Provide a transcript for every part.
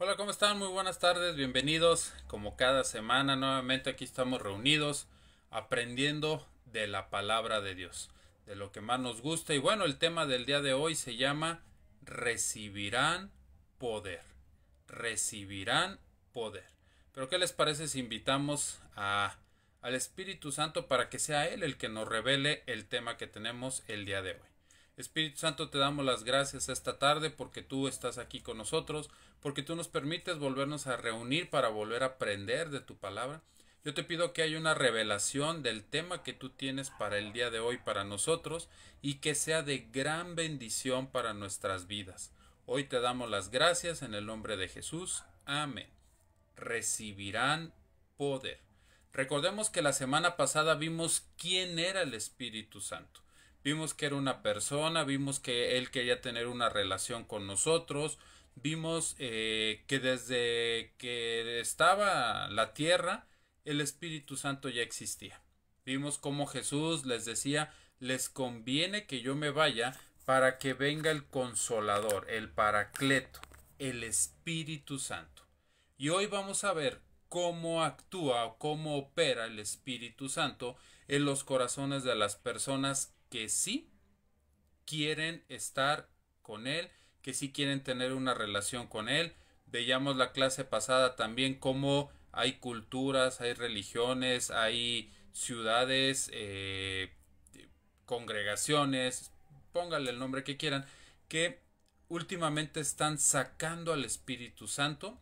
Hola, ¿cómo están? Muy buenas tardes, bienvenidos. Como cada semana, nuevamente aquí estamos reunidos aprendiendo de la palabra de Dios, de lo que más nos gusta. Y bueno, el tema del día de hoy se llama recibirán poder. Recibirán poder. Pero ¿qué les parece si invitamos al Espíritu Santo para que sea Él el que nos revele el tema que tenemos el día de hoy? Espíritu Santo, te damos las gracias esta tarde porque tú estás aquí con nosotros, porque tú nos permites volvernos a reunir para volver a aprender de tu palabra. Yo te pido que haya una revelación del tema que tú tienes para el día de hoy para nosotros y que sea de gran bendición para nuestras vidas. Hoy te damos las gracias en el nombre de Jesús. Amén. Recibirán poder. Recordemos que la semana pasada vimos quién era el Espíritu Santo. Vimos que era una persona, vimos que Él quería tener una relación con nosotros, vimos que desde que estaba la tierra, el Espíritu Santo ya existía. Vimos cómo Jesús les decía, les conviene que yo me vaya para que venga el Consolador, el Paracleto, el Espíritu Santo. Y hoy vamos a ver cómo actúa o cómo opera el Espíritu Santo en los corazones de las personas que sí quieren estar con Él, que sí quieren tener una relación con Él. Veíamos la clase pasada también cómo hay culturas, hay religiones, hay ciudades, congregaciones, póngale el nombre que quieran, que últimamente están sacando al Espíritu Santo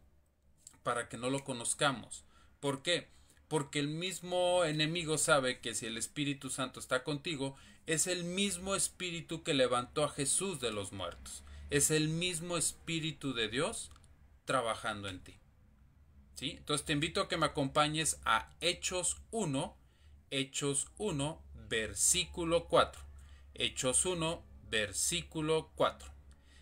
para que no lo conozcamos. ¿Por qué? Porque el mismo enemigo sabe que si el Espíritu Santo está contigo, es el mismo Espíritu que levantó a Jesús de los muertos. Es el mismo Espíritu de Dios trabajando en ti. ¿Sí? Entonces te invito a que me acompañes a Hechos 1, versículo 4. Hechos 1, versículo 4.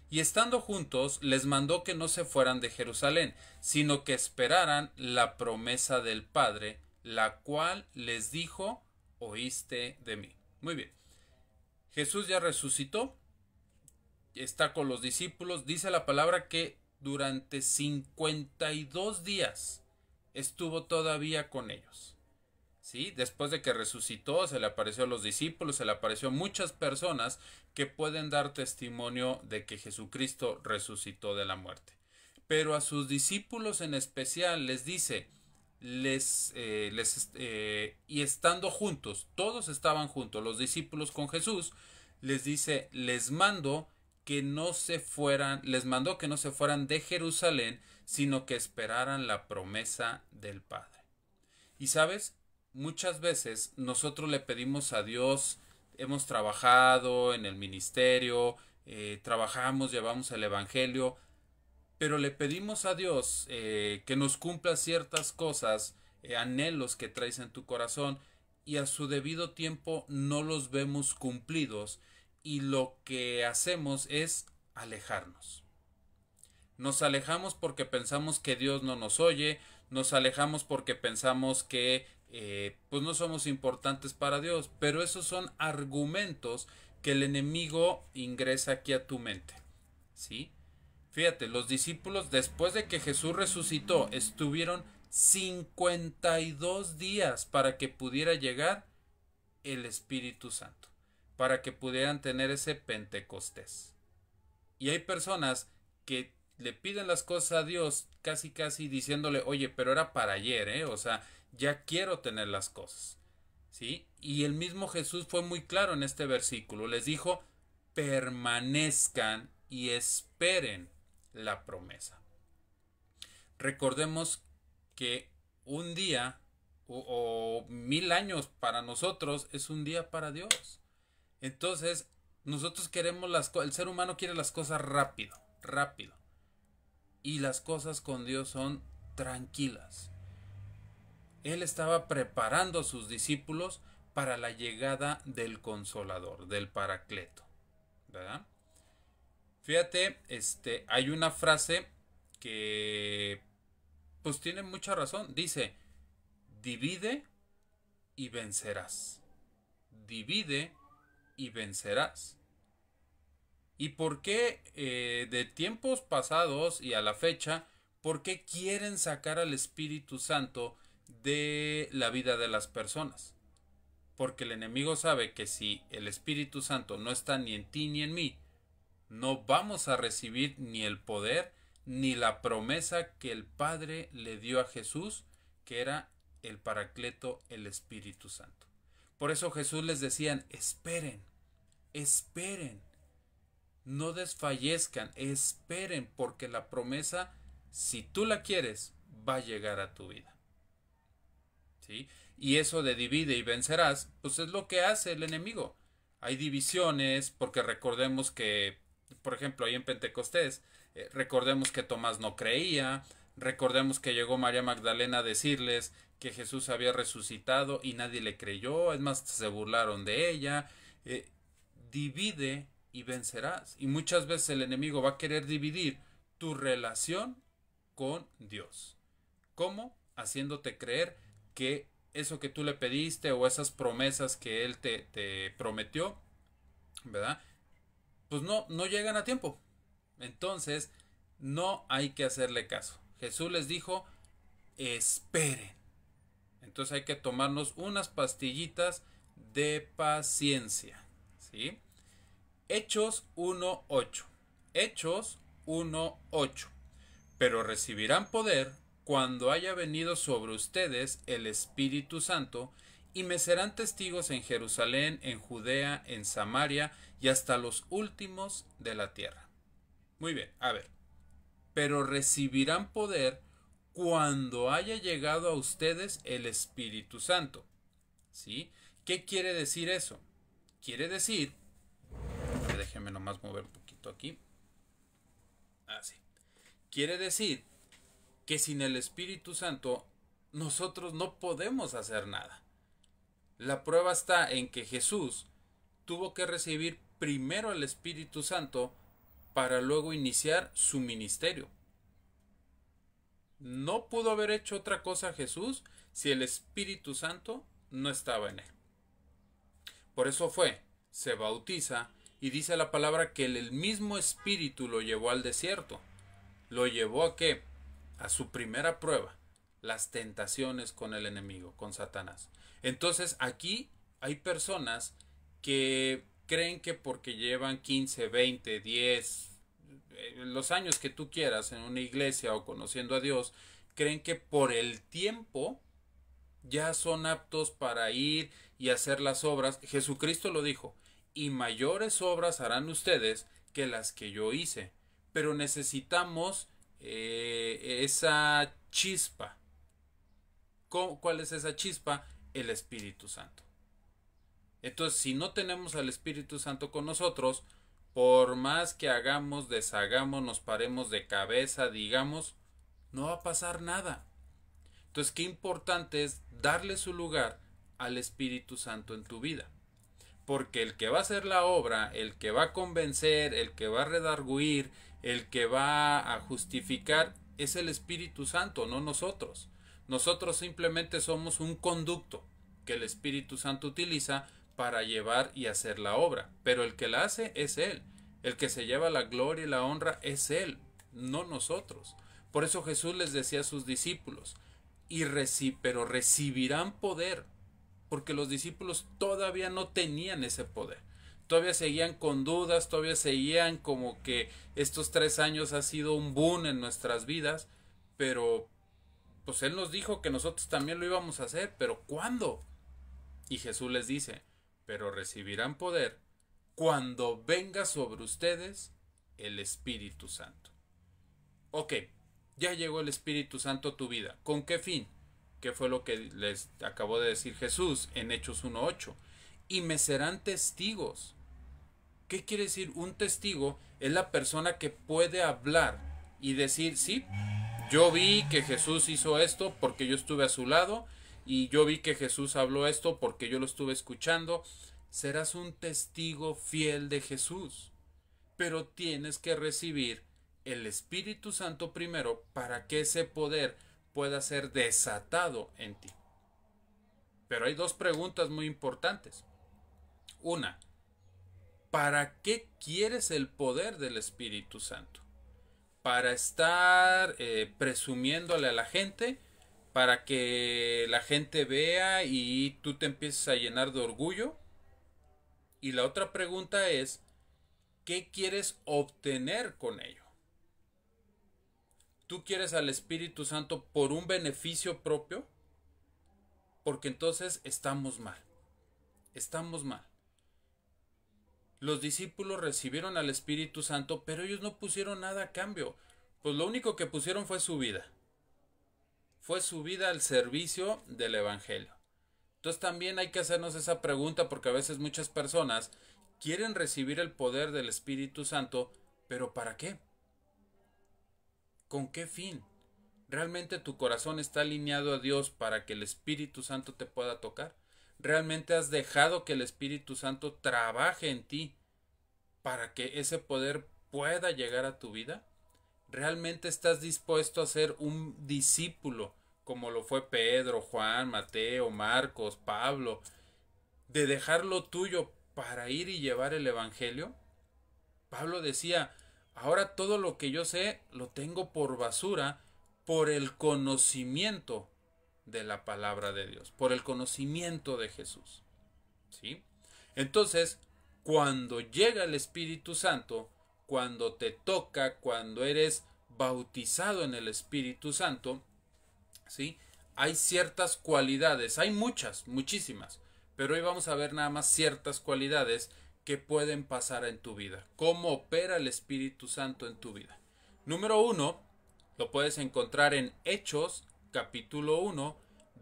Y estando juntos, les mandó que no se fueran de Jerusalén, sino que esperaran la promesa del Padre, la cual les dijo, oíste de mí. Muy bien. Jesús ya resucitó, está con los discípulos, dice la palabra que durante 52 días estuvo todavía con ellos. ¿Sí? Después de que resucitó, se le apareció a los discípulos, se le apareció a muchas personas que pueden dar testimonio de que Jesucristo resucitó de la muerte. Pero a sus discípulos en especial les dice, y estando juntos, todos estaban juntos, los discípulos con Jesús, les dice, les mandó que no se fueran, les mandó que no se fueran de Jerusalén, sino que esperaran la promesa del Padre. Y sabes, muchas veces nosotros le pedimos a Dios, hemos trabajado en el ministerio, trabajamos, llevamos el Evangelio, pero le pedimos a Dios que nos cumpla ciertas cosas, anhelos que traes en tu corazón, y a su debido tiempo no los vemos cumplidos, y lo que hacemos es alejarnos. Nos alejamos porque pensamos que Dios no nos oye, nos alejamos porque pensamos que pues no somos importantes para Dios, pero esos son argumentos que el enemigo ingresa aquí a tu mente, ¿sí? Fíjate, los discípulos después de que Jesús resucitó estuvieron 52 días para que pudiera llegar el Espíritu Santo, para que pudieran tener ese Pentecostés. Y hay personas que le piden las cosas a Dios casi casi diciéndole, oye, pero era para ayer, o sea, ya quiero tener las cosas. ¿Sí? Y el mismo Jesús fue muy claro en este versículo, les dijo, permanezcan y esperen la promesa. Recordemos que un día o 1000 años para nosotros es un día para Dios. Entonces, nosotros queremos el ser humano quiere las cosas rápido, rápido. Y las cosas con Dios son tranquilas. Él estaba preparando a sus discípulos para la llegada del Consolador, del Paracleto, ¿verdad? Fíjate, hay una frase que pues tiene mucha razón. Dice, divide y vencerás. Divide y vencerás. ¿Y por qué de tiempos pasados y a la fecha? ¿Por qué quieren sacar al Espíritu Santo de la vida de las personas? Porque el enemigo sabe que si el Espíritu Santo no está ni en ti ni en mí, no vamos a recibir ni el poder ni la promesa que el Padre le dio a Jesús, que era el Paracleto, el Espíritu Santo. Por eso Jesús les decía, esperen, esperen, no desfallezcan, esperen, porque la promesa, si tú la quieres, va a llegar a tu vida. ¿Sí? Y eso de divide y vencerás, pues es lo que hace el enemigo. Hay divisiones, porque recordemos que, por ejemplo, ahí en Pentecostés, recordemos que Tomás no creía, recordemos que llegó María Magdalena a decirles que Jesús había resucitado y nadie le creyó, es más, se burlaron de ella. Divide y vencerás. Y muchas veces el enemigo va a querer dividir tu relación con Dios. ¿Cómo? Haciéndote creer que eso que tú le pediste o esas promesas que Él te prometió, ¿verdad? Pues no llegan a tiempo. Entonces, no hay que hacerle caso. Jesús les dijo, esperen. Entonces hay que tomarnos unas pastillitas de paciencia. ¿Sí? Hechos 1:8. Hechos 1:8. Pero recibirán poder cuando haya venido sobre ustedes el Espíritu Santo, y me serán testigos en Jerusalén, en Judea, en Samaria y hasta los últimos de la tierra. Muy bien, a ver. Pero recibirán poder cuando haya llegado a ustedes el Espíritu Santo. ¿Sí? ¿Qué quiere decir eso? Quiere decir, déjenme nomás mover un poquito aquí. Así. Quiere decir que sin el Espíritu Santo nosotros no podemos hacer nada. La prueba está en que Jesús tuvo que recibir primero el Espíritu Santo para luego iniciar su ministerio. No pudo haber hecho otra cosa Jesús si el Espíritu Santo no estaba en él. Por eso se bautiza y dice la palabra que el mismo Espíritu lo llevó al desierto. ¿Lo llevó a qué? A su primera prueba, las tentaciones con el enemigo, con Satanás. Entonces aquí hay personas que creen que porque llevan 15, 20, 10, los años que tú quieras en una iglesia o conociendo a Dios, creen que por el tiempo ya son aptos para ir y hacer las obras. Jesucristo lo dijo, y mayores obras harán ustedes que las que yo hice. Pero necesitamos esa chispa. ¿Cuál es esa chispa? El Espíritu Santo. Entonces, si no tenemos al Espíritu Santo con nosotros, por más que hagamos, deshagamos, nos paremos de cabeza, digamos, no va a pasar nada. Entonces, qué importante es darle su lugar al Espíritu Santo en tu vida. Porque el que va a hacer la obra, el que va a convencer, el que va a redarguir, el que va a justificar, es el Espíritu Santo, no nosotros. Nosotros simplemente somos un conducto que el Espíritu Santo utiliza para llevar y hacer la obra. Pero el que la hace es Él. El que se lleva la gloria y la honra es Él, no nosotros. Por eso Jesús les decía a sus discípulos, pero recibirán poder, porque los discípulos todavía no tenían ese poder. Todavía seguían con dudas, todavía seguían como que estos 3 años ha sido un boom en nuestras vidas, pero pues Él nos dijo que nosotros también lo íbamos a hacer, pero ¿cuándo? Y Jesús les dice, pero recibirán poder cuando venga sobre ustedes el Espíritu Santo. Ok, ya llegó el Espíritu Santo a tu vida. ¿Con qué fin? Que fue lo que les acabó de decir Jesús en Hechos 1:8. Y me serán testigos. ¿Qué quiere decir? Un testigo es la persona que puede hablar y decir, sí, yo vi que Jesús hizo esto porque yo estuve a su lado, y yo vi que Jesús habló esto porque yo lo estuve escuchando. Serás un testigo fiel de Jesús, pero tienes que recibir el Espíritu Santo primero para que ese poder pueda ser desatado en ti. Pero hay 2 preguntas muy importantes. Una, ¿para qué quieres el poder del Espíritu Santo? para estar presumiéndole a la gente, para que la gente vea y tú te empieces a llenar de orgullo. Y la otra pregunta es, ¿qué quieres obtener con ello? ¿Tú quieres al Espíritu Santo por un beneficio propio? Porque entonces estamos mal. Estamos mal. Los discípulos recibieron al Espíritu Santo, pero ellos no pusieron nada a cambio. Pues lo único que pusieron fue su vida. Fue su vida al servicio del Evangelio. Entonces también hay que hacernos esa pregunta, porque a veces muchas personas quieren recibir el poder del Espíritu Santo, pero ¿para qué? ¿Con qué fin? ¿Realmente tu corazón está alineado a Dios para que el Espíritu Santo te pueda tocar? ¿Realmente has dejado que el Espíritu Santo trabaje en ti para que ese poder pueda llegar a tu vida? ¿Realmente estás dispuesto a ser un discípulo como lo fue Pedro, Juan, Mateo, Marcos, Pablo, de dejar lo tuyo para ir y llevar el Evangelio? Pablo decía, ahora todo lo que yo sé lo tengo por basura por el conocimiento de la palabra de Dios, por el conocimiento de Jesús. ¿Sí? Entonces, cuando llega el Espíritu Santo, cuando te toca, cuando eres bautizado en el Espíritu Santo, ¿sí? Hay ciertas cualidades, hay muchas, muchísimas, pero hoy vamos a ver nada más ciertas cualidades que pueden pasar en tu vida. ¿Cómo opera el Espíritu Santo en tu vida? Número 1, lo puedes encontrar en Hechos, capítulo 1,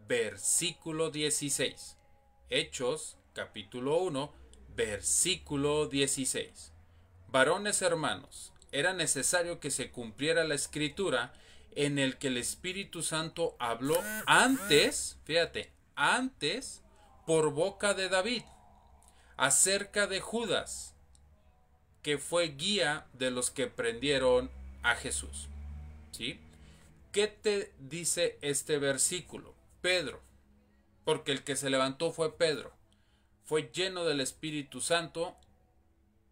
versículo 16. Hechos, capítulo 1, versículo 16. Varones hermanos, era necesario que se cumpliera la escritura en el que el Espíritu Santo habló antes, fíjate, antes por boca de David, acerca de Judas, que fue guía de los que prendieron a Jesús. ¿Sí? ¿Qué te dice este versículo? Pedro, porque el que se levantó fue Pedro, fue lleno del Espíritu Santo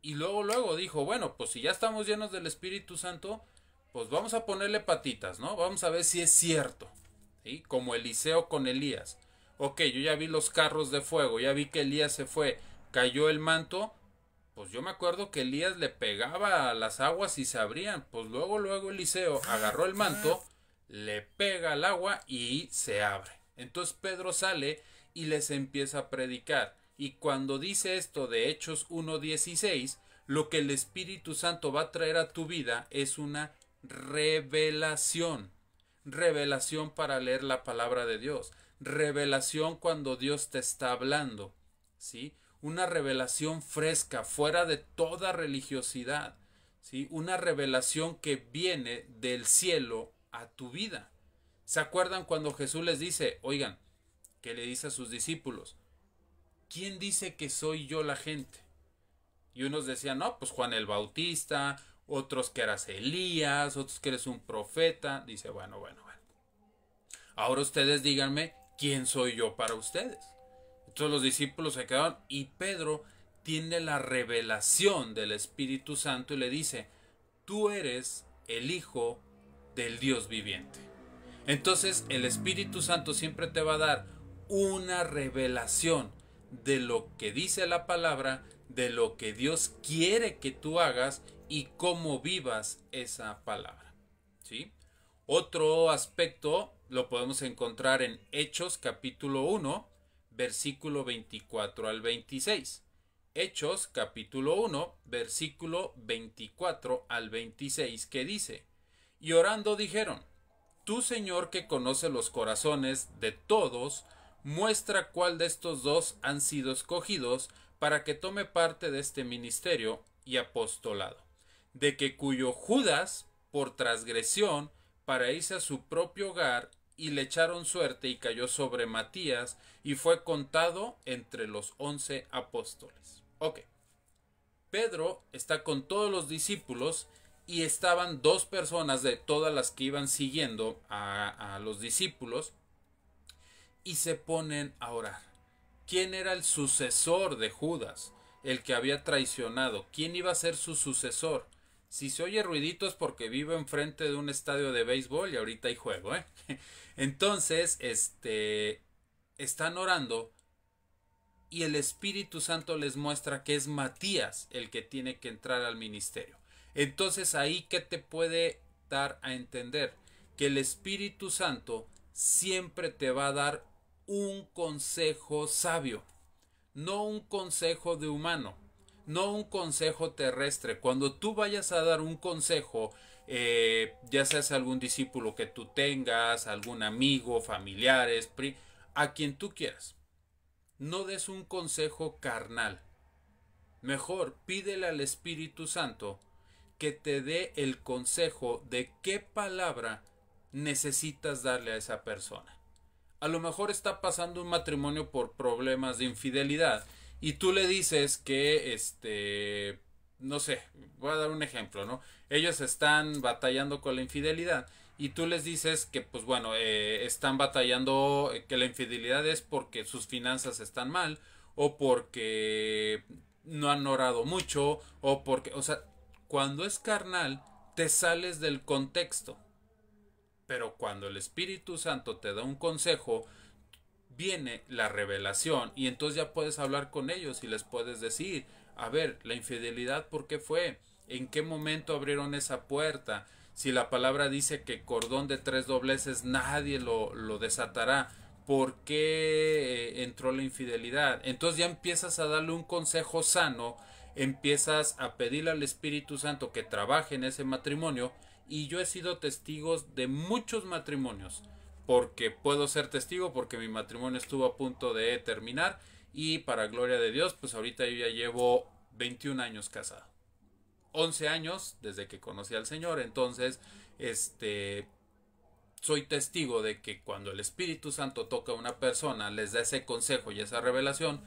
y luego dijo, bueno, pues si ya estamos llenos del Espíritu Santo, pues vamos a ponerle patitas, ¿no? Vamos a ver si es cierto, ¿sí? Como Eliseo con Elías. Ok, yo ya vi los carros de fuego, ya vi que Elías se fue, cayó el manto, pues yo me acuerdo que Elías le pegaba a las aguas y se abrían, pues luego Eliseo agarró el manto, le pega al agua y se abre. Entonces Pedro sale y les empieza a predicar. Y cuando dice esto de Hechos 1:16, lo que el Espíritu Santo va a traer a tu vida es una revelación. Revelación para leer la palabra de Dios. Revelación cuando Dios te está hablando. ¿Sí? Una revelación fresca, fuera de toda religiosidad. ¿Sí? Una revelación que viene del cielo a tu vida. ¿Se acuerdan cuando Jesús les dice, oigan, que le dice a sus discípulos, ¿quién dice que soy yo la gente? Y unos decían, no, pues Juan el Bautista, otros que eras Elías, otros que eres un profeta. Dice, bueno. Ahora ustedes díganme, ¿quién soy yo para ustedes? Entonces los discípulos se quedaron y Pedro tiene la revelación del Espíritu Santo y le dice, tú eres el Hijo del Dios viviente. Entonces el Espíritu Santo siempre te va a dar una revelación de lo que dice la palabra, de lo que Dios quiere que tú hagas y cómo vivas esa palabra. ¿Sí? Otro aspecto lo podemos encontrar en Hechos capítulo 1, versículo 24 al 26. Hechos capítulo 1, versículo 24 al 26, que dice, y orando dijeron, tú Señor que conoce los corazones de todos, muestra cuál de estos dos han sido escogidos para que tome parte de este ministerio y apostolado, de que cuyo Judas, por transgresión, para irse a su propio hogar, y le echaron suerte y cayó sobre Matías, y fue contado entre los 11 apóstoles. Ok. Pedro está con todos los discípulos y estaban dos personas de todas las que iban siguiendo a los discípulos y se ponen a orar. ¿Quién era el sucesor de Judas? El que había traicionado. ¿Quién iba a ser su sucesor? Si se oye ruidito es porque vivo enfrente de un estadio de béisbol y ahorita hay juego, ¿eh? Entonces, están orando y el Espíritu Santo les muestra que es Matías el que tiene que entrar al ministerio. Entonces, ahí que te puede dar a entender que el Espíritu Santo siempre te va a dar un consejo sabio, no un consejo de humano, no un consejo terrestre. Cuando tú vayas a dar un consejo, ya seas algún discípulo que tú tengas, algún amigo, familiares, a quien tú quieras, no des un consejo carnal. Mejor pídele al Espíritu Santo que te dé el consejo de qué palabra necesitas darle a esa persona. A lo mejor está pasando un matrimonio por problemas de infidelidad y tú le dices que no sé, voy a dar un ejemplo, ¿no? Ellos están batallando con la infidelidad y tú les dices que pues bueno, están batallando, que la infidelidad es porque sus finanzas están mal o porque no han orado mucho o porque, o sea, cuando es carnal te sales del contexto. Pero cuando el Espíritu Santo te da un consejo, viene la revelación y entonces ya puedes hablar con ellos y les puedes decir, a ver, la infidelidad, ¿por qué fue? ¿En qué momento abrieron esa puerta? Si la palabra dice que cordón de 3 dobleces nadie lo desatará, ¿por qué entró la infidelidad? Entonces ya empiezas a darle un consejo sano, empiezas a pedirle al Espíritu Santo que trabaje en ese matrimonio y yo he sido testigo de muchos matrimonios porque puedo ser testigo porque mi matrimonio estuvo a punto de terminar y para gloria de Dios pues ahorita yo ya llevo 21 años casado, 11 años desde que conocí al Señor. Entonces soy testigo de que cuando el Espíritu Santo toca a una persona, les da ese consejo y esa revelación,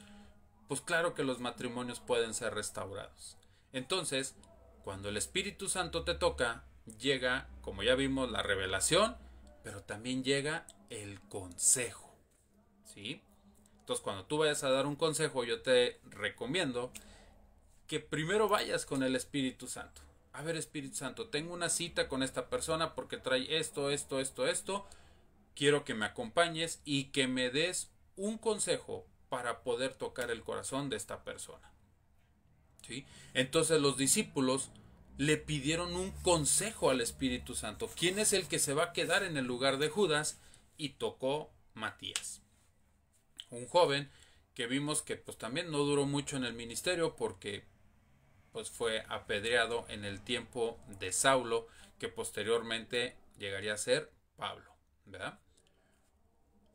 pues claro que los matrimonios pueden ser restaurados. Entonces, cuando el Espíritu Santo te toca, llega, como ya vimos, la revelación, pero también llega el consejo, ¿sí? Entonces, cuando tú vayas a dar un consejo, yo te recomiendo que primero vayas con el Espíritu Santo. A ver, Espíritu Santo, tengo una cita con esta persona porque trae esto. Quiero que me acompañes y que me des un consejo para poder tocar el corazón de esta persona. ¿Sí? Entonces los discípulos le pidieron un consejo al Espíritu Santo. ¿Quién es el que se va a quedar en el lugar de Judas? Y tocó Matías, un joven que vimos que pues también no duró mucho en el ministerio porque pues fue apedreado en el tiempo de Saulo, que posteriormente llegaría a ser Pablo, ¿verdad?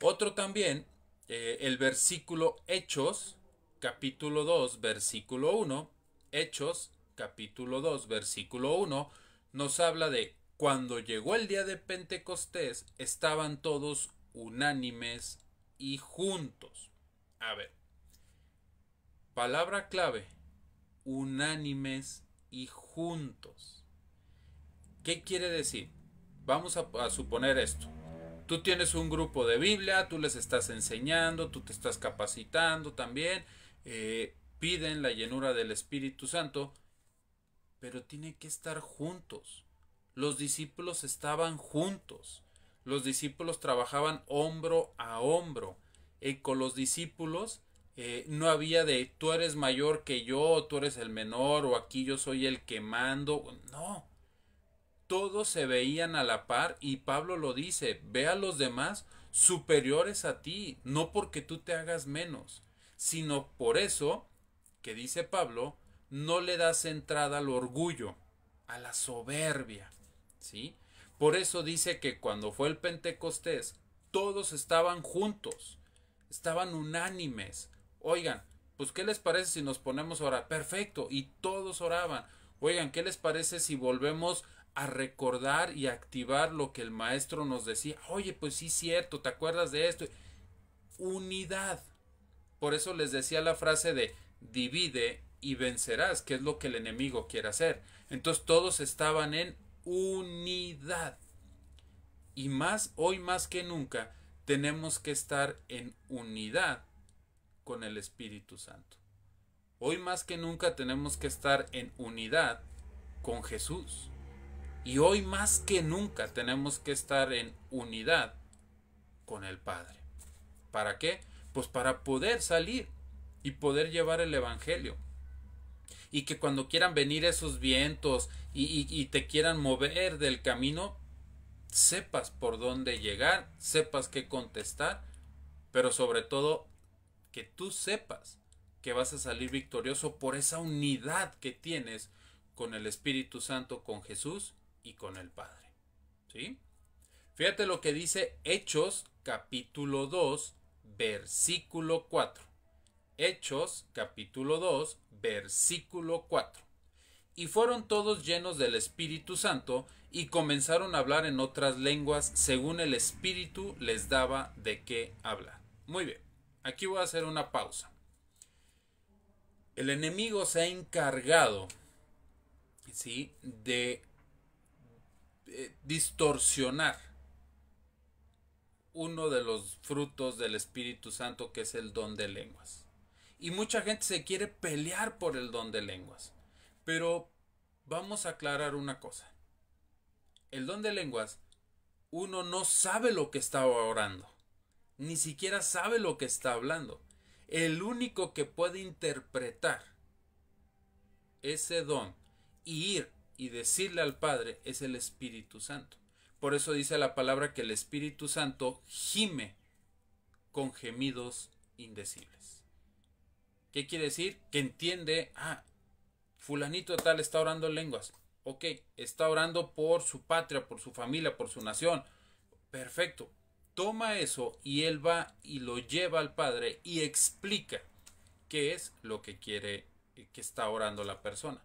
Otro también, el versículo Hechos, capítulo 2, versículo 1, Hechos, capítulo 2, versículo 1, nos habla de cuando llegó el día de Pentecostés, estaban todos unánimes y juntos. A ver, palabra clave, unánimes y juntos. ¿Qué quiere decir? Vamos a suponer esto. Tú tienes un grupo de Biblia, tú les estás enseñando, tú te estás capacitando también, piden la llenura del Espíritu Santo, pero tienen que estar juntos. Los discípulos estaban juntos. Los discípulos trabajaban hombro a hombro. Con los discípulos no había de tú eres mayor que yo, tú eres el menor, o aquí yo soy el que mando. No, todos se veían a la par y Pablo lo dice, ve a los demás superiores a ti, no porque tú te hagas menos, sino por eso, que dice Pablo, no le das entrada al orgullo, a la soberbia, ¿sí? Por eso dice que cuando fue el Pentecostés, todos estaban juntos, estaban unánimes. Oigan, pues ¿qué les parece si nos ponemos a orar? Perfecto, y todos oraban. Oigan, ¿qué les parece si volvemos a recordar y activar lo que el maestro nos decía? Oye, pues sí, cierto, ¿te acuerdas de esto? Unidad. Por eso les decía la frase de divide y vencerás, que es lo que el enemigo quiere hacer. Entonces todos estaban en unidad. Y más, hoy más que nunca, tenemos que estar en unidad con el Espíritu Santo. Hoy más que nunca tenemos que estar en unidad con Jesús. Y hoy más que nunca tenemos que estar en unidad con el Padre. ¿Para qué? Pues para poder salir y poder llevar el Evangelio. Y que cuando quieran venir esos vientos y te quieran mover del camino, sepas por dónde llegar, sepas qué contestar, pero sobre todo que tú sepas que vas a salir victorioso por esa unidad que tienes con el Espíritu Santo, con Jesús y con el Padre. ¿Sí? Fíjate lo que dice Hechos capítulo 2, versículo 4. Hechos capítulo 2, versículo 4. Y fueron todos llenos del Espíritu Santo y comenzaron a hablar en otras lenguas según el Espíritu les daba de qué hablar. Muy bien, aquí voy a hacer una pausa. El enemigo se ha encargado, ¿sí?, de distorsionar uno de los frutos del Espíritu Santo, que es el don de lenguas. Y mucha gente se quiere pelear por el don de lenguas. Pero vamos a aclarar una cosa. El don de lenguas, uno no sabe lo que está orando. Ni siquiera sabe lo que está hablando. El único que puede interpretar ese don y ir y decirle al Padre es el Espíritu Santo. Por eso dice la palabra que el Espíritu Santo gime con gemidos indecibles. ¿Qué quiere decir? Que entiende, fulanito de tal está orando en lenguas. Ok, está orando por su patria, por su familia, por su nación. Perfecto. Toma eso y él va y lo lleva al Padre y explica qué es lo que quiere que está orando la persona.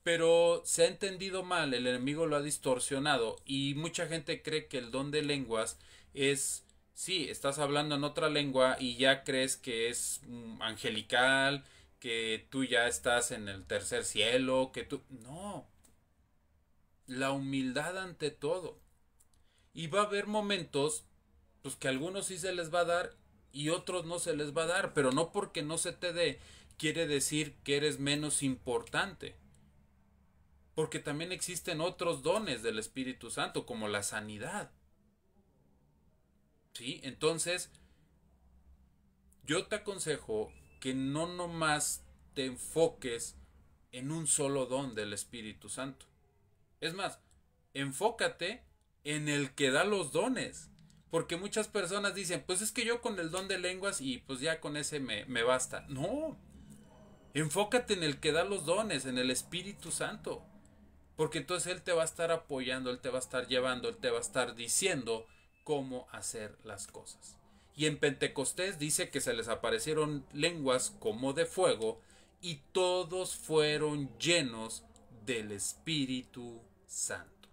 Pero se ha entendido mal, el enemigo lo ha distorsionado y mucha gente cree que el don de lenguas es, sí, estás hablando en otra lengua y ya crees que es angelical, que tú ya estás en el tercer cielo, que tú... No, la humildad ante todo. Y va a haber momentos pues que a algunos sí se les va a dar y otros no se les va a dar, pero no porque no se te dé quiere decir que eres menos importante. Porque también existen otros dones del Espíritu Santo, como la sanidad. ¿Sí? Entonces, yo te aconsejo que no nomás te enfoques en un solo don del Espíritu Santo. Es más, enfócate en el que da los dones. Porque muchas personas dicen, pues es que yo con el don de lenguas y pues ya con ese me basta. No, enfócate en el que da los dones, en el Espíritu Santo. Porque entonces Él te va a estar apoyando, Él te va a estar llevando, Él te va a estar diciendo cómo hacer las cosas. Y en Pentecostés dice que se les aparecieron lenguas como de fuego y todos fueron llenos del Espíritu Santo.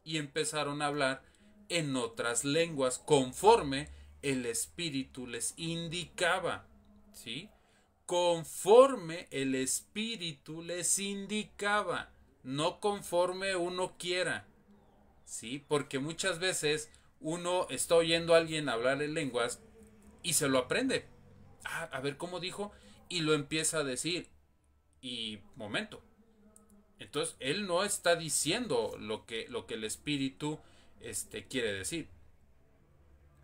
Y empezaron a hablar en otras lenguas conforme el Espíritu les indicaba. ¿Sí? Conforme el Espíritu les indicaba. No conforme uno quiera. ¿Sí? Porque muchas veces uno está oyendo a alguien hablar en lenguas y se lo aprende. A ver cómo dijo y lo empieza a decir. Y momento. Entonces él no está diciendo lo que el Espíritu quiere decir.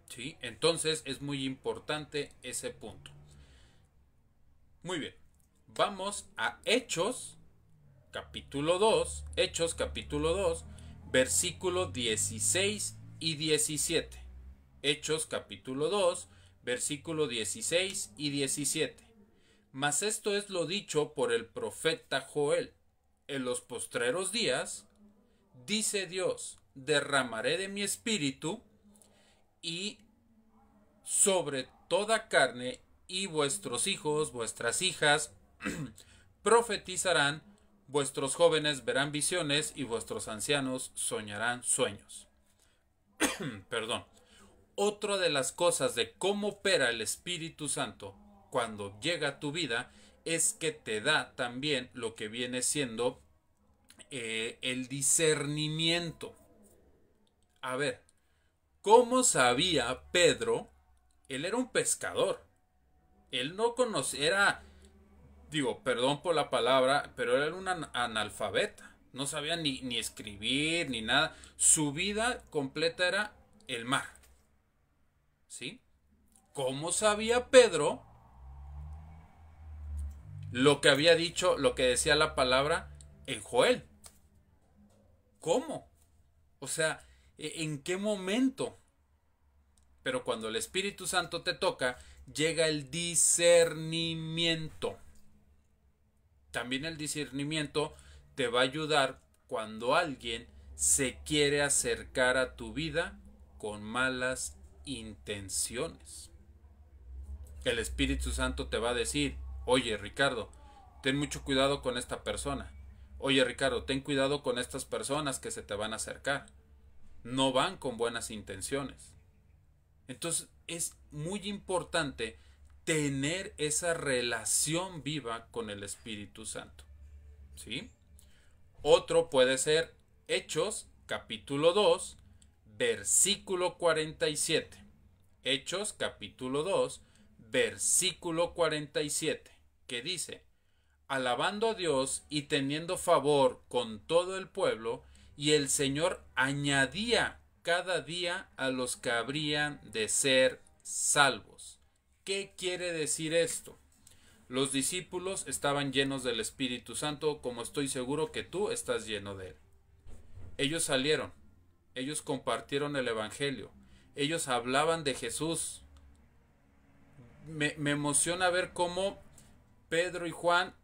¿Sí? Entonces es muy importante ese punto. Muy bien. Vamos a Hechos capítulo 2, Hechos capítulo 2, versículos 16 y 17. Hechos capítulo 2, versículo 16 y 17. Mas esto es lo dicho por el profeta Joel. En los postreros días, dice Dios, derramaré de mi espíritu y sobre toda carne, y vuestros hijos, vuestras hijas, profetizarán, vuestros jóvenes verán visiones y vuestros ancianos soñarán sueños. Perdón. Otra de las cosas de cómo opera el Espíritu Santo cuando llega a tu vida es que te da también lo que viene siendo el discernimiento. A ver, ¿cómo sabía Pedro? Él era un pescador. Él no conocía, perdón por la palabra, pero era un analfabeta. No sabía ni escribir ni nada. Su vida completa era el mar. ¿Sí? ¿Cómo sabía Pedro lo que había dicho, lo que decía la palabra en Joel? ¿Cómo? O sea, ¿en qué momento? Pero cuando el Espíritu Santo te toca, llega el discernimiento. También el discernimiento te va a ayudar cuando alguien se quiere acercar a tu vida con malas intenciones. El Espíritu Santo te va a decir: oye, Ricardo, ten mucho cuidado con esta persona. Oye, Ricardo, ten cuidado con estas personas que se te van a acercar. No van con buenas intenciones. Entonces es muy importante tener esa relación viva con el Espíritu Santo. ¿Sí? Otro puede ser Hechos capítulo 2, versículo 47. Hechos capítulo 2, versículo 47, que dice: alabando a Dios y teniendo favor con todo el pueblo, y el Señor añadía cada día a los que habrían de ser salvos. ¿Qué quiere decir esto? Los discípulos estaban llenos del Espíritu Santo, como estoy seguro que tú estás lleno de él. Ellos salieron, ellos compartieron el Evangelio, ellos hablaban de Jesús. Me emociona ver cómo Pedro y Juan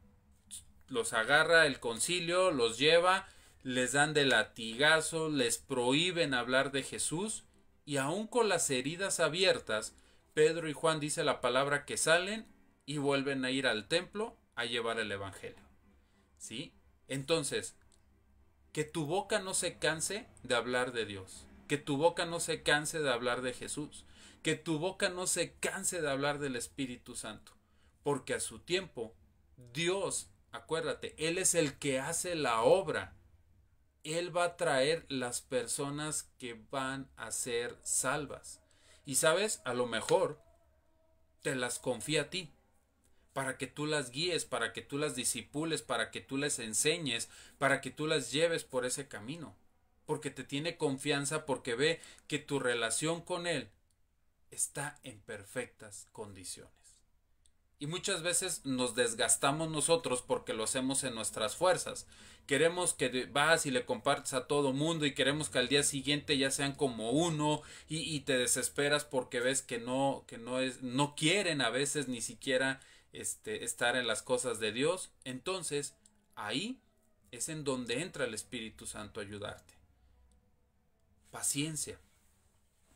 los agarra el concilio, los lleva, les dan de latigazo, les prohíben hablar de Jesús, y aún con las heridas abiertas, Pedro y Juan, dice la palabra, que salen y vuelven a ir al templo a llevar el Evangelio. ¿Sí? Entonces, que tu boca no se canse de hablar de Dios, que tu boca no se canse de hablar de Jesús, que tu boca no se canse de hablar del Espíritu Santo, porque a su tiempo Dios, acuérdate, Él es el que hace la obra. Él va a traer las personas que van a ser salvas. Y sabes, a lo mejor te las confía a ti, para que tú las guíes, para que tú las disipules, para que tú les enseñes, para que tú las lleves por ese camino. Porque te tiene confianza, porque ve que tu relación con Él está en perfectas condiciones. Y muchas veces nos desgastamos nosotros porque lo hacemos en nuestras fuerzas. Queremos que vas y le compartes a todo mundo, y queremos que al día siguiente ya sean como uno, y te desesperas porque ves que no quieren a veces ni siquiera estar en las cosas de Dios. Entonces ahí es en donde entra el Espíritu Santo a ayudarte. Paciencia.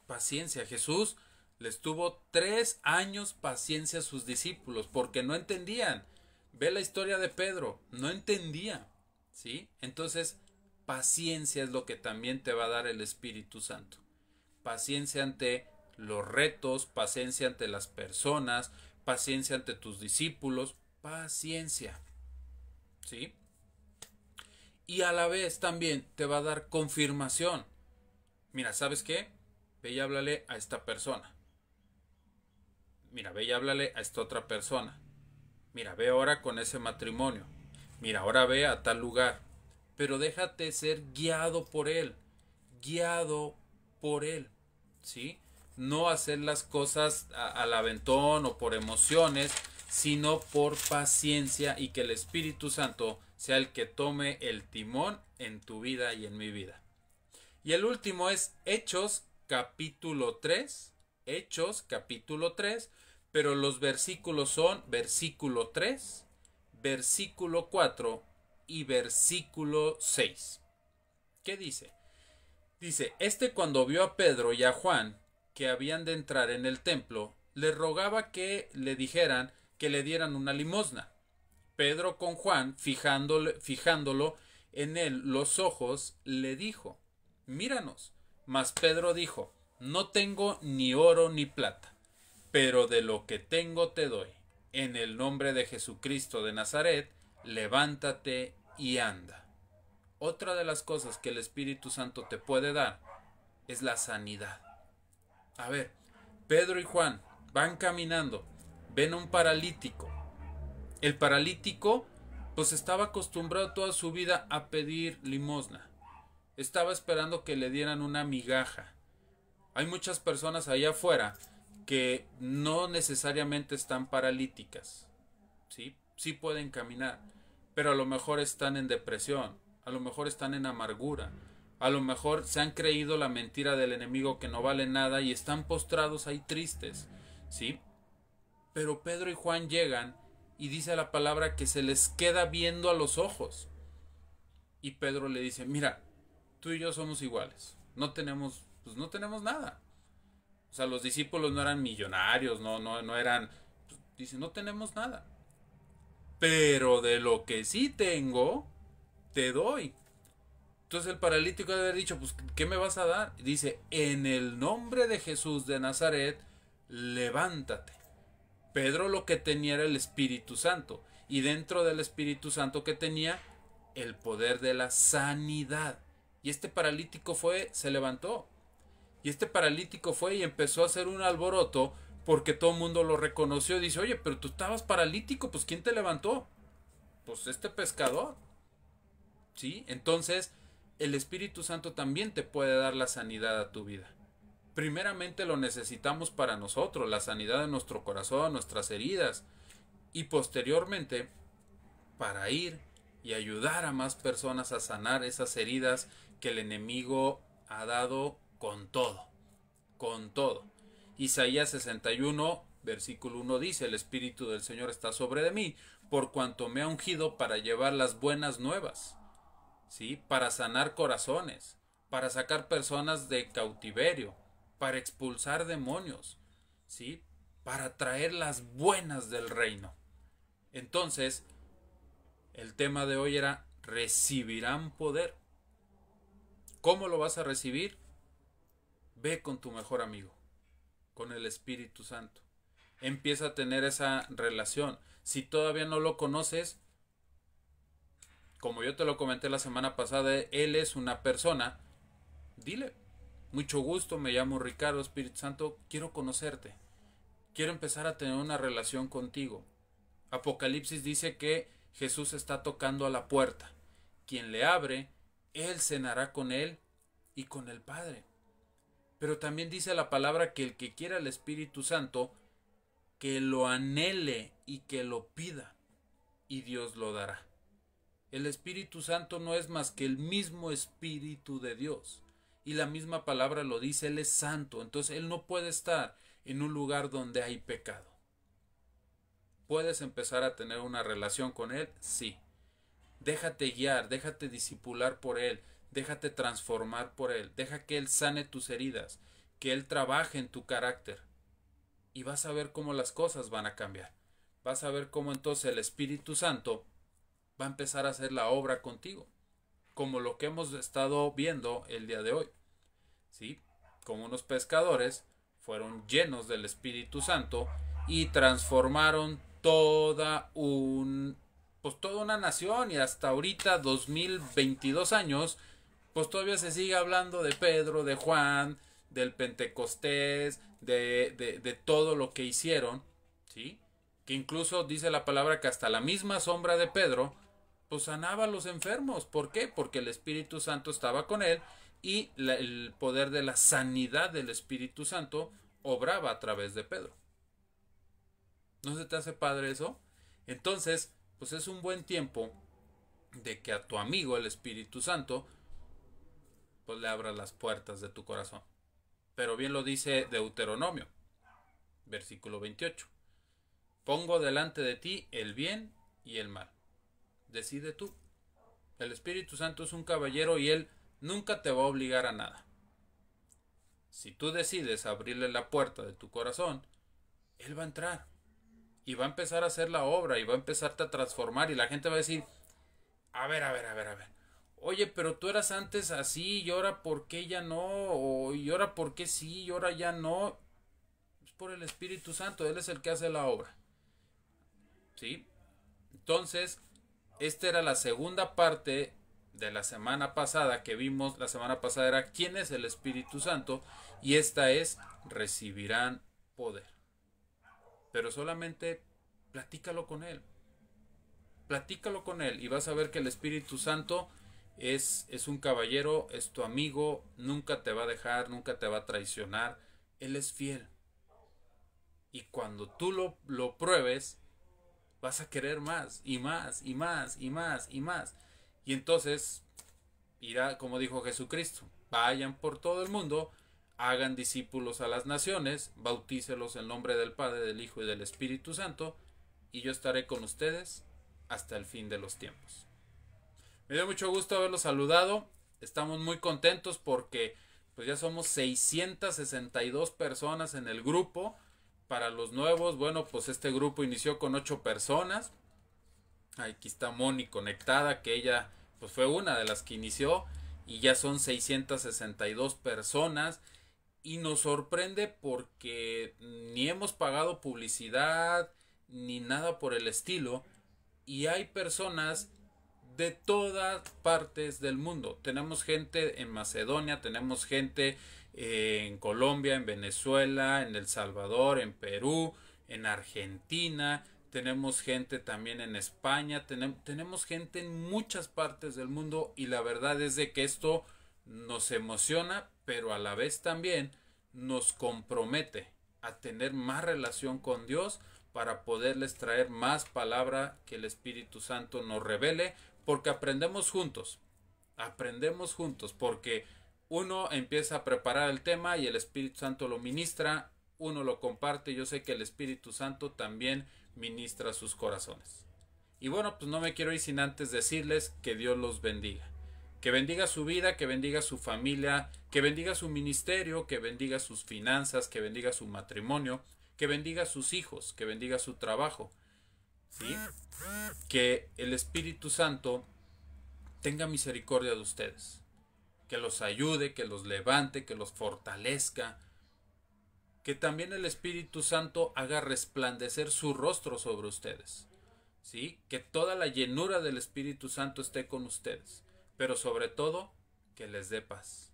Paciencia. Jesús les tuvo 3 años paciencia a sus discípulos porque no entendían. Ve la historia de Pedro, no entendía. ¿Sí? Entonces, paciencia es lo que también te va a dar el Espíritu Santo. Paciencia ante los retos, paciencia ante las personas, paciencia ante tus discípulos, paciencia. ¿Sí? Y a la vez también te va a dar confirmación. Mira, ¿sabes qué? Ve y háblale a esta persona. Mira, ve y háblale a esta otra persona. Mira, ve ahora con ese matrimonio. Mira, ahora ve a tal lugar. Pero déjate ser guiado por Él. Guiado por Él. ¿Sí? No hacer las cosas al aventón o por emociones, sino por paciencia, y que el Espíritu Santo sea el que tome el timón en tu vida y en mi vida. Y el último es Hechos capítulo 3. Hechos capítulo 3. Pero los versículos son versículo 3, versículo 4 y versículo 6. ¿Qué dice? Dice: cuando vio a Pedro y a Juan que habían de entrar en el templo, le rogaba que le dijeran que le dieran una limosna. Pedro, con Juan, fijándolo en él los ojos, le dijo: míranos. Mas Pedro dijo: no tengo ni oro ni plata, pero de lo que tengo te doy. En el nombre de Jesucristo de Nazaret, levántate y anda. Otra de las cosas que el Espíritu Santo te puede dar es la sanidad. A ver, Pedro y Juan van caminando, ven a un paralítico. El paralítico pues estaba acostumbrado toda su vida a pedir limosna. Estaba esperando que le dieran una migaja. Hay muchas personas allá afuera que no necesariamente están paralíticas, ¿sí? Sí pueden caminar, pero a lo mejor están en depresión, a lo mejor están en amargura, a lo mejor se han creído la mentira del enemigo que no vale nada y están postrados ahí tristes, ¿sí? Pero Pedro y Juan llegan y dice la palabra que se les queda viendo a los ojos. Y Pedro le dice, mira, tú y yo somos iguales, no tenemos nada. O sea, los discípulos no eran millonarios, no eran, pues, dice, no tenemos nada. Pero de lo que sí tengo, te doy. Entonces el paralítico debe haber dicho, pues, ¿qué me vas a dar? Dice, en el nombre de Jesús de Nazaret, levántate. Pedro lo que tenía era el Espíritu Santo. Y dentro del Espíritu Santo que tenía, el poder de la sanidad. Y este paralítico se levantó. Y este paralítico fue y empezó a hacer un alboroto porque todo el mundo lo reconoció. Dice, oye, pero tú estabas paralítico, pues ¿quién te levantó? Pues este pescador. ¿Sí? Entonces, el Espíritu Santo también te puede dar la sanidad a tu vida. Primeramente lo necesitamos para nosotros, la sanidad de nuestro corazón, nuestras heridas. Y posteriormente, para ir y ayudar a más personas a sanar esas heridas que el enemigo ha dado con todo. Con todo. Isaías 61, versículo 1 dice, el Espíritu del Señor está sobre de mí, por cuanto me ha ungido para llevar las buenas nuevas, ¿sí? Para sanar corazones, para sacar personas de cautiverio, para expulsar demonios, ¿sí? Para traer las buenas del reino. Entonces, el tema de hoy era, recibirán poder. ¿Cómo lo vas a recibir? Ve con tu mejor amigo, con el Espíritu Santo. Empieza a tener esa relación. Si todavía no lo conoces, como yo te lo comenté la semana pasada, él es una persona. Dile, mucho gusto, me llamo Ricardo, Espíritu Santo, quiero conocerte. Quiero empezar a tener una relación contigo. Apocalipsis dice que Jesús está tocando a la puerta. Quien le abre, él cenará con él y con el Padre. Pero también dice la palabra que el que quiera el Espíritu Santo, que lo anhele y que lo pida, y Dios lo dará. El Espíritu Santo no es más que el mismo Espíritu de Dios. Y la misma palabra lo dice, Él es santo. Entonces Él no puede estar en un lugar donde hay pecado. ¿Puedes empezar a tener una relación con Él? Sí. Déjate guiar, déjate discipular por Él, déjate transformar por Él, deja que Él sane tus heridas, que Él trabaje en tu carácter. Y vas a ver cómo las cosas van a cambiar. Vas a ver cómo entonces el Espíritu Santo va a empezar a hacer la obra contigo, como lo que hemos estado viendo el día de hoy. ¿Sí? Como unos pescadores fueron llenos del Espíritu Santo y transformaron toda una nación, y hasta ahorita 2022 años, pues todavía se sigue hablando de Pedro, de Juan, del Pentecostés, de todo lo que hicieron, ¿sí? Que incluso dice la palabra que hasta la misma sombra de Pedro pues sanaba a los enfermos. ¿Por qué? Porque el Espíritu Santo estaba con él y el poder de la sanidad del Espíritu Santo obraba a través de Pedro. ¿No se te hace padre eso? Entonces, pues es un buen tiempo de que a tu amigo, el Espíritu Santo, pues le abras las puertas de tu corazón. Pero bien lo dice Deuteronomio, versículo 28. Pongo delante de ti el bien y el mal. Decide tú. El Espíritu Santo es un caballero y Él nunca te va a obligar a nada. Si tú decides abrirle la puerta de tu corazón, Él va a entrar y va a empezar a hacer la obra y va a empezarte a transformar, y la gente va a decir, a ver. Oye, pero tú eras antes así y ahora ¿por qué ya no? Y ahora ¿por qué sí y ahora ya no? Es por el Espíritu Santo, Él es el que hace la obra. ¿Sí? Entonces, esta era la segunda parte de la semana pasada que vimos. La semana pasada era ¿quién es el Espíritu Santo? Y esta es recibirán poder. Pero solamente platícalo con Él. platícalo con él y vas a ver que el Espíritu Santo es un caballero, es tu amigo, nunca te va a dejar, nunca te va a traicionar. Él es fiel. Y cuando tú lo pruebes, vas a querer más y más y más y más y más. Y entonces irá, como dijo Jesucristo, vayan por todo el mundo, hagan discípulos a las naciones, bautícelos en nombre del Padre, del Hijo y del Espíritu Santo, y yo estaré con ustedes hasta el fin de los tiempos. Me dio mucho gusto haberlos saludado. Estamos muy contentos porque pues ya somos 662 personas en el grupo. Para los nuevos, bueno, pues este grupo inició con 8 personas. Aquí está Moni conectada, que ella pues fue una de las que inició, y ya son 662 personas. Y nos sorprende porque ni hemos pagado publicidad ni nada por el estilo, y hay personas de todas partes del mundo. Tenemos gente en Macedonia, tenemos gente en Colombia, en Venezuela, en El Salvador, en Perú, en Argentina, tenemos gente también en España, tenemos gente en muchas partes del mundo, y la verdad es de que esto nos emociona, pero a la vez también nos compromete a tener más relación con Dios para poderles traer más palabra que el Espíritu Santo nos revele, porque aprendemos juntos, porque uno empieza a preparar el tema y el Espíritu Santo lo ministra, uno lo comparte, y yo sé que el Espíritu Santo también ministra sus corazones. Y bueno, pues no me quiero ir sin antes decirles que Dios los bendiga. Que bendiga su vida, que bendiga su familia, que bendiga su ministerio, que bendiga sus finanzas, que bendiga su matrimonio, que bendiga sus hijos, que bendiga su trabajo. ¿Sí? Que el Espíritu Santo tenga misericordia de ustedes. Que los ayude, que los levante, que los fortalezca. Que también el Espíritu Santo haga resplandecer su rostro sobre ustedes. ¿Sí? Que toda la llenura del Espíritu Santo esté con ustedes. Pero sobre todo, que les dé paz.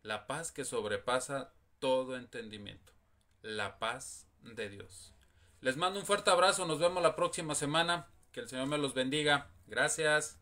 La paz que sobrepasa todo entendimiento. La paz de Dios. Les mando un fuerte abrazo. Nos vemos la próxima semana. Que el Señor me los bendiga. Gracias.